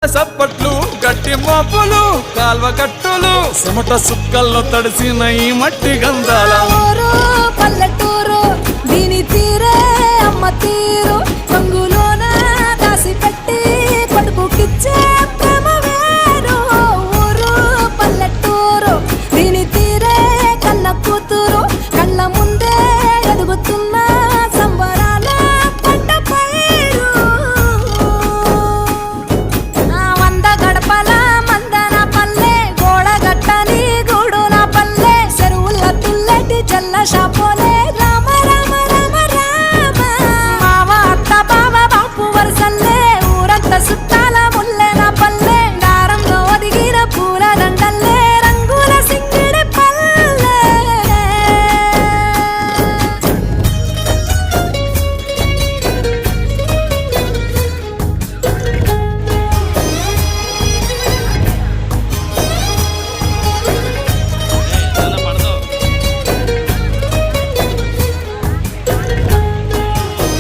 సప్పట్లు గట్టి మోపులు కాల్వ కట్టులు చెమట సుక్కల్లో తడిసిన ఈ మట్టి గంధాల పల్లెటూరు దీని తీరే అమ్మ తీరు రంగులోన దాసి పెట్టి కొడుకుకిచ్చే ప్రేమ వేరు ఊరు పల్లెటూరు దీని తీరే కన్న కూతురు కళ్ళ ముందే ఎదుగుతున్న సంబరాల పంట పైరు వంద గడపల మందన పల్లె గోడ గట్టని గూడున పల్లె చెరువుల తుల్లటి జల్ల షాపోలే